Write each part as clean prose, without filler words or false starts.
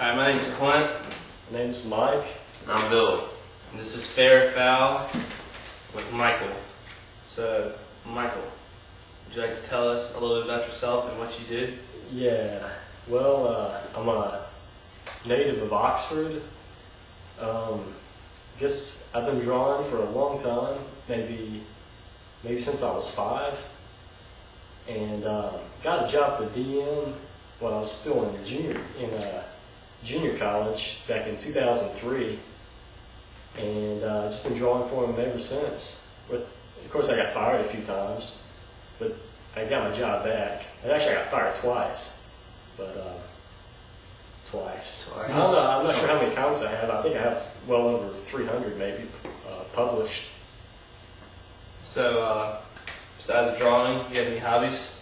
Hi, my name's Clint. My name's Mike. And I'm Bill. And this is Fair or Foul with Michael. So, Michael, would you like to tell us a little bit about yourself and what you do? Yeah, well, I'm a native of Oxford. Guess I've been drawing for a long time, maybe since I was 5. And got a job with DM when I was still in junior college back in 2003, and just been drawing for them ever since. But of course, I got fired a few times, but I got my job back. And actually, I got fired twice, but twice. I don't know. I'm not sure how many comics I have. I think I have well over 300 maybe published. So, besides drawing, you have any hobbies?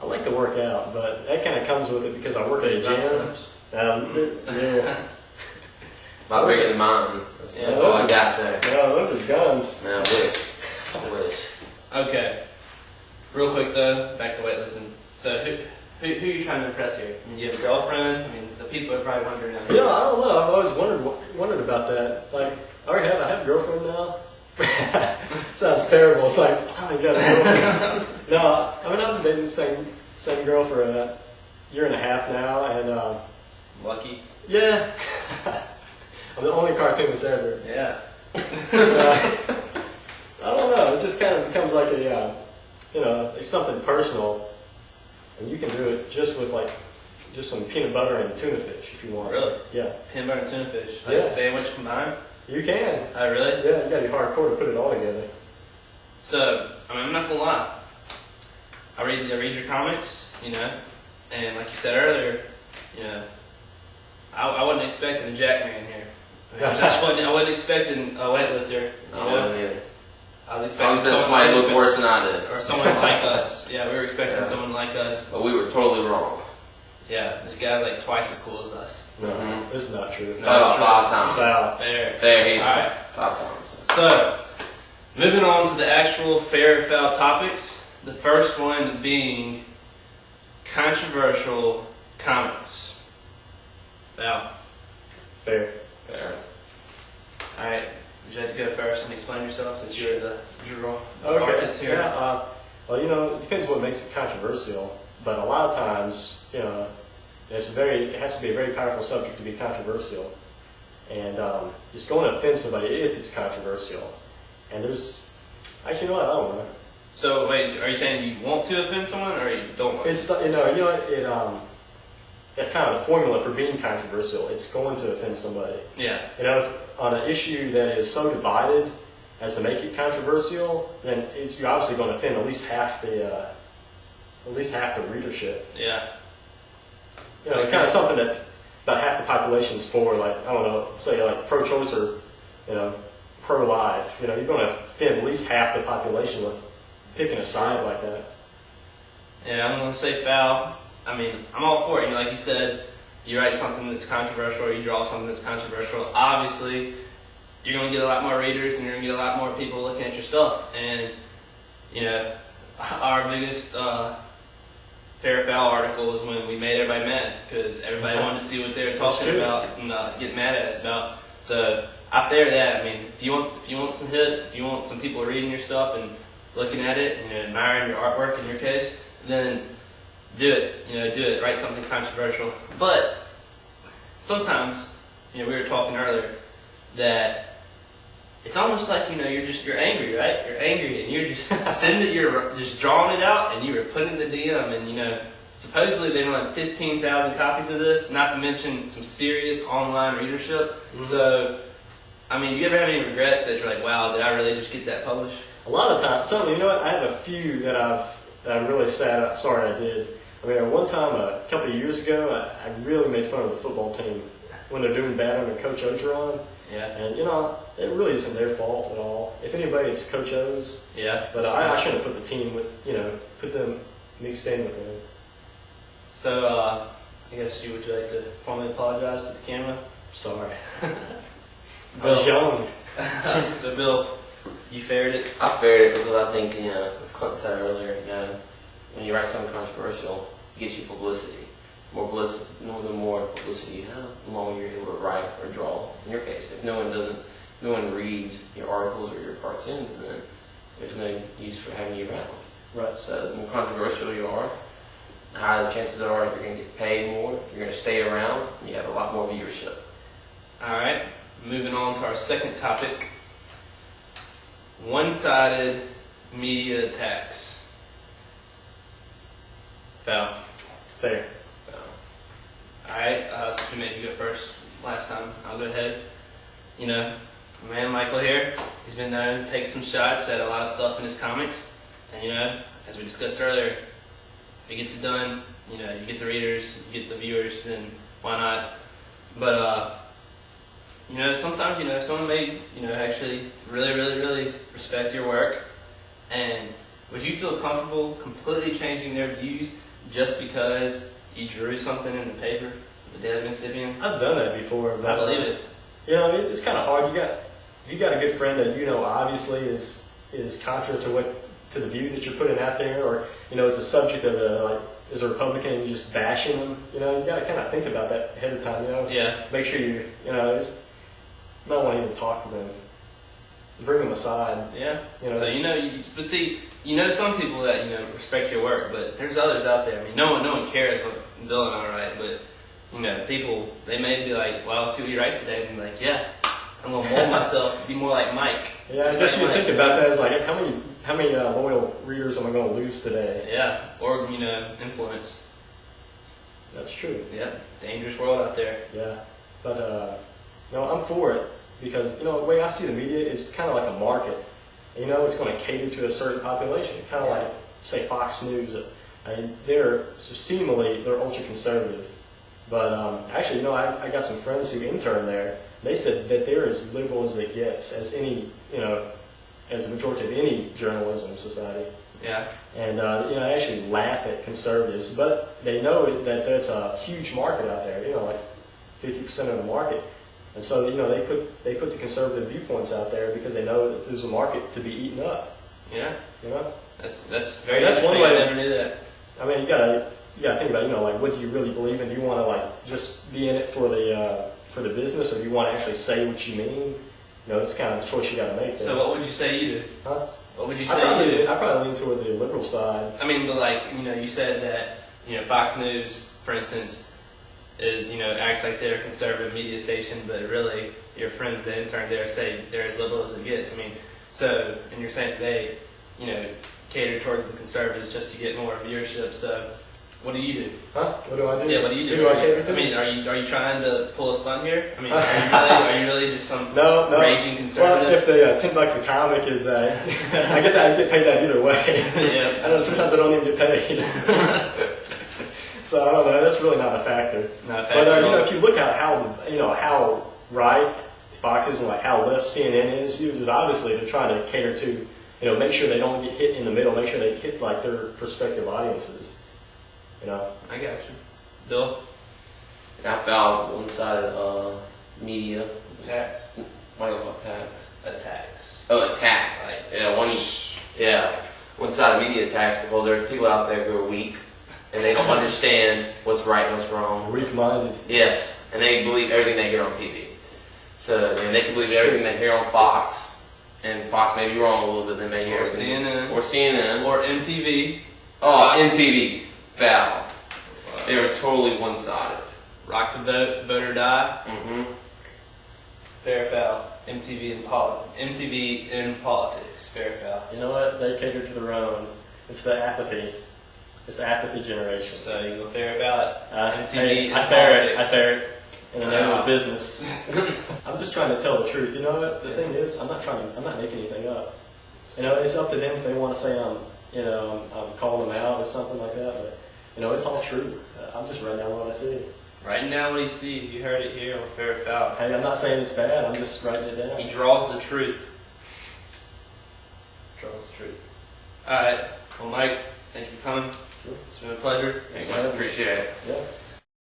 I like to work out, but that kind of comes with it because I work at a gym. Yeah. About bigger than mine. That's all I got there. No, those are guns. Man, I wish. Okay. Real quick though, back to weightlifting. So who are you trying to impress here? I mean, you have a girlfriend? I mean, the people are probably wondering. I don't know. I've always wondered about that. Like, I have a girlfriend now. Sounds terrible. It's like, oh, you got a girlfriend. No, I mean, I've been dating the same girl for a year and a half now, and Lucky. yeah, I'm the only cartoonist ever. Yeah. I don't know. It just kind of becomes like it's something personal, and you can do it just with just some peanut butter and tuna fish if you want. Really? Yeah. Peanut butter and tuna fish. Like Yeah. a sandwich combined? You can. Oh, really? Yeah, you gotta be hardcore to put it all together. So, I mean, I'm not gonna lie. I read your comics, and like you said earlier, I wasn't expecting a jackman here. I wasn't expecting a weightlifter. I wasn't either. I was expecting somebody look worse than I did. Or someone like us. Yeah, we were expecting someone like us. But we were totally wrong. Yeah, this guy's like twice as cool as us. No, this is not true. No, it's true. 5 times. It's foul. Fair. He's All right. 5 times. So, moving on to the actual fair or foul topics. The first one being controversial comics. Foul. Fair. All right. Would you like to go first and explain yourself since you're the artist here? Yeah. Well, it depends what makes it controversial, but a lot of times, it has to be a very powerful subject to be controversial, and it's going to offend somebody if it's controversial. And there's actually, I don't know. So wait, are you saying you want to offend someone or you don't want to? It's it's kind of a formula for being controversial. It's going to offend somebody. Yeah. On an issue that is so divided as to make it controversial, then you're obviously going to offend at least half the readership. Yeah. Kind of something that about half the population's for, like, I don't know, say like pro-choice or pro-life. You're going to offend at least half the population with picking a side like that. Yeah, I'm going to say foul. I mean, I'm all for it. Like you said, you write something that's controversial or you draw something that's controversial. Obviously, you're going to get a lot more readers and you're going to get a lot more people looking at your stuff. And, our biggest fair or foul article was when we made everybody mad because everybody wanted to see what they were talking about and get mad at us about. So I fair that. I mean, if you want some hits, if you want some people reading your stuff and looking at it and admiring your artwork in your case, then do it. Do it. Write something controversial. But sometimes, we were talking earlier that it's almost like you're angry, right? You're angry and you're just you're just drawing it out and you were putting it in the DM and supposedly they run 15,000 copies of this, not to mention some serious online readership. Mm-hmm. So, I mean, do you ever have any regrets that you're like, wow, did I really just get that published? A lot of times, I have a few that I'm really sorry I did. I mean, one time, a couple of years ago, I really made fun of the football team when they're doing bad under Coach Ogeron. Yeah. And, it really isn't their fault at all. If anybody, it's Coach O's. Yeah. But I shouldn't have put the team put them mixed in with them. So, I guess would you like to formally apologize to the camera? Sorry. I was young. So, Bill, you faired it? I faired it because I think, as Clint said earlier, when you write something controversial, it gets you publicity. the more publicity you have, the longer you're able to write or draw. In your case, if no one reads your articles or your cartoons, then there's no use for having you around. Right. So the more controversial you are, the higher the chances are you're going to get paid more, you're going to stay around, and you have a lot more viewership. All right, moving on to our second topic. One-sided media attacks. Foul. Fair. Alright, since we made you go first last time, I'll go ahead. You know, my man Michael here, he's been known to take some shots at a lot of stuff in his comics. And you know, as we discussed earlier, if he gets it done, you know, you get the readers, you get the viewers, then why not? But, you know, sometimes, you know, someone may, you know, actually really respect your work. And would you feel comfortable completely changing their views just because you drew something in the paper, the Daily Mississippian? I've done that before. I believe it. You know, it's kind of hard. You got a good friend that you know obviously is contrary to the view that you're putting out there, or you know, is a subject of is a Republican and you're just bashing them. You know, you got to kind of think about that ahead of time. You know, Yeah. Make sure you know you might want to even talk to them, bring them aside. Yeah. You know, So but see, you know some people that you know respect your work, but there's others out there. I mean, no one cares what Bill and I write, but you know, people they may be like, "Well, I'll see what he writes today," and be like, "Yeah, I'm gonna mold myself to be more like Mike." Yeah, I guess you think about that as like how many loyal readers am I going to lose today? Yeah, or you know, influence. That's true. Yeah, dangerous world out there. Yeah, but no, I'm for it because you know the way I see the media is kind of like a market. You know, it's going to cater to a certain population, kind of like say Fox News. I mean, they're ultra conservative, but actually, you know, I got some friends who intern there. They said that they're as liberal as it gets, as any, you know, as the majority of any journalism society. Yeah. And you know, I actually laugh at conservatives, but they know that there's a huge market out there. You know, like 50% of the market, and so you know they put the conservative viewpoints out there because they know that there's a market to be eaten up. Yeah. You know, that's very. That's one interesting. way. I never knew that. I mean, you gotta think about, you know, like what do you really believe in? Do you want to like just be in it for the business, or do you want to actually say what you mean? You know, it's kind of the choice you got to make. There. So what would you say you do? Huh? What would you say you do? I probably lean toward the liberal side. I mean, but like, you know, you said that, you know, Fox News, for instance, is, you know, acts like they're a conservative media station, but really your friends that intern there say they're as liberal as it gets. I mean, so, and you're saying that they, you know, cater towards the conservatives just to get more viewership. So, what do you do? Huh? What do I do? Yeah, what do you do? Who do I cater to? I mean, are you trying to pull a stunt here? I mean, are you really just some No. raging conservative? Well, if the $10 a comic is, I get paid that either way. Yeah. I know sometimes I don't even get paid. So I don't know. That's really not a factor. Not a factor. But you know, if you look at how right Fox is and like how left CNN is, there's obviously they're trying to cater to, you know, make sure they don't get hit in the middle, make sure they hit like their prospective audiences. You know. I got you. Bill? And I found one-sided media Attacks? What do you call attacks? Attacks. Oh, attacks. One-sided media attacks because there's people out there who are weak and they don't understand what's right and what's wrong. Weak-minded. Yes, and they believe everything they hear on TV. So you know, they can believe everything they hear on Fox, and Fox may be wrong a little bit. They may hear Or CNN. or CNN, Or MTV. oh, MTV, foul. They were totally one-sided. Rock the vote, vote or die. Mm-hmm. Fair foul. MTV in politics. Fair foul. You know what? They cater to their own. It's the apathy. It's the apathy generation. So you go fair foul at MTV Hey, in I politics. fair it in the name of business. I'm just trying to tell the truth. You know what? The thing is, I'm not making anything up. You know, it's up to them if they want to say I'm calling them out or something like that. But you know, it's all true. I'm just writing down what I see. Writing down what he sees. You heard it here on Fair Foul. Hey, I'm not saying it's bad. I'm just writing it down. He draws the truth. Draws the truth. Alright. Well, Mike, thank you for coming. Sure. It's been a pleasure. Thanks, man. Appreciate it. Yeah.